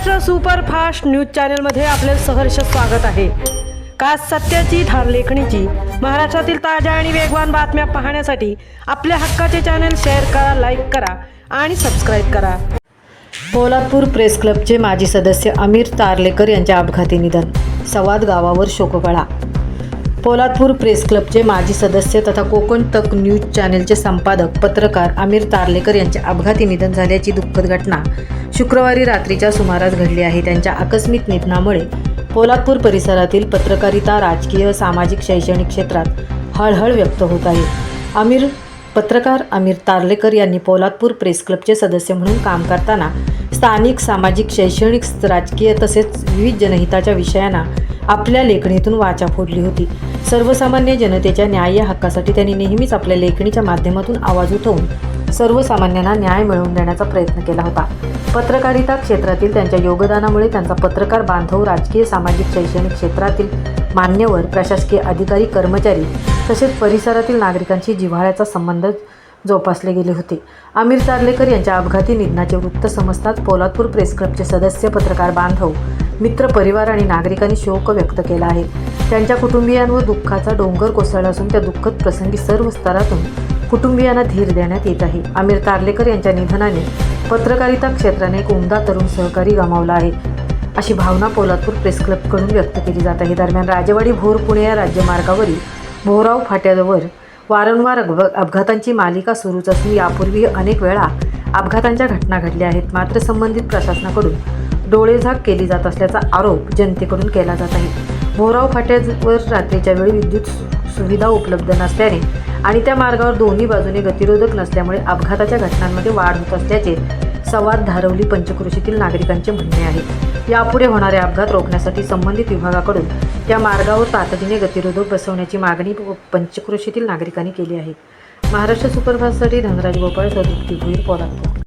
Maharashtra superfast news चॅनलमध्ये आपले सहर्ष स्वागत आहे। खास सत्याची ठार लेखणीची महाराष्ट्रातील ताज्या आणि वेगवान बातम्या पाहण्यासाठी आपल्या हक्काचे चॅनल शेअर करा, लाईक करा आणि सबस्क्राईब करा। पोलादपूर प्रेस क्लबचे माजी सदस्य अमीर तारलेकर यांच्या अपघाती निधन, सवाद गावावर शोककळा। पोलादपूर प्रेस क्लबचे माजी सदस्य तथा कोकण तक न्यूज चॅनलचे संपादक पत्रकार अमीर तारलेकर यांचे अपघाती निधन झाल्याची दुःखद घटना शुक्रवारी रात्रीच्या सुमारास घडली आहे। त्यांच्या आकस्मिक निधनामुळे पोलादपूर परिसरातील पत्रकारिता, राजकीय, सामाजिक, शैक्षणिक क्षेत्रात हळहळ व्यक्त होत आहे। पत्रकार अमीर तारलेकर यांनी पोलादपूर प्रेस क्लबचे सदस्य म्हणून काम करताना स्थानिक, सामाजिक, शैक्षणिक, राजकीय तसेच विविध जनहिताच्या विषयांना आपल्या लेखणीतून वाचा फोडली होती। सर्वसामान्य जनतेच्या न्याय हक्कासाठी त्यांनी नेहमीच आपल्या लेखणीच्या माध्यमातून आवाज उठवून सर्वसामान्यांना न्याय मिळवून देण्याचा प्रयत्न केला होता। पत्रकारिता क्षेत्रातील त्यांच्या योगदानामुळे त्यांचा पत्रकार बांधव, राजकीय, सामाजिक, शैक्षणिक क्षेत्रातील मान्यवर, प्रशासकीय अधिकारी, कर्मचारी तसेच परिसरातील नागरिकांशी जिव्हाळ्याचा संबंध जोपासले गेले होते। अमीर तारलेकर यांच्या अपघाती निधनाचे वृत्त समजताच पोलादपूर प्रेस क्लबचे सदस्य, पत्रकार बांधव, मित्र, परिवार आणि नागरिकांनी शोक व्यक्त केला आहे। त्यांच्या कुटुंबियांवर दुःखाचा डोंगर कोसळला असून त्या दुःखद प्रसंगी सर्व स्तरातून कुटुंबियांना धीर देण्यात येत आहे। अमीर तारलेकर यांच्या निधनाने पत्रकारिता क्षेत्राने एक उमदा तरुण सहकारी गमावला आहे, अशी भावना पोलादपूर प्रेस क्लबकडून व्यक्त केली जात आहे। दरम्यान राजेवाडी भोर पुणे या राज्यमार्गावरील भोराव फाट्यावर वारंवार अपघातांची मालिका सुरूच असून यापूर्वी अनेक वेळा अपघातांच्या घटना घडल्या आहेत। मात्र संबंधित प्रशासनाकडून डोळेझाक केली जात असल्याचा आरोप जनतेकडून केला जात आहे। भोराव फाट्यावर रात्रीच्या वेळी विद्युत सुविधा उपलब्ध नसल्याने आणि त्या मार्गावर दोन्ही बाजूने गतिरोधक नसल्यामुळे अपघाताच्या घटनांमध्ये वाढ होत असल्याचे सवाद धारवली पंचक्रोशीतील नागरिकांचे म्हणणे आहे। यापुढे होणारे अपघात रोखण्यासाठी संबंधित विभागाकडून या मार्गावर तातडीने गतिरोधक बसवण्याची मागणी पंचक्रोशीतील नागरिकांनी केली आहे। महाराष्ट्र सुपरफास्टसाठी धनराज गोपाळ, सदुक्ती भोईर, पोलादपूर।